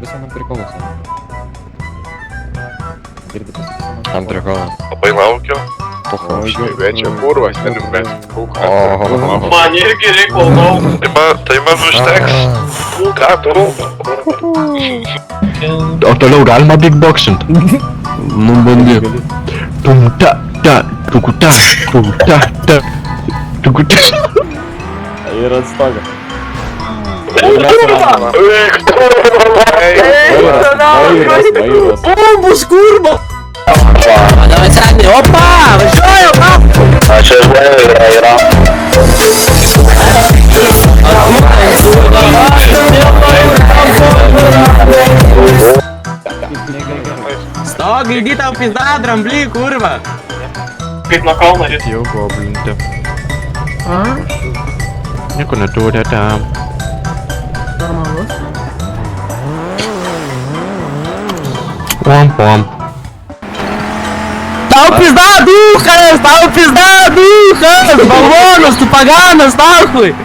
Ви саме приколу це. Там прикольно. Поймалки. Похож. Вечер, курва, сяду без кука. Манерки рекламов. Ти можеш текст? Кату. Otto Alma Big Boxen. Ну, бонди. Тум-та-та, туку-та, тум-та-та, туку-та. І Редстага. Бомбу з курба! Давай сами, опа! Ви що, опа? А що ж я Сток, иди там пизда, драмбли, курва! Його, блін, те. Як вона туди там? Пом-пом. Стал пизда, духас! Стал пизда, духас! Баллонус, ты поганос, нахуй!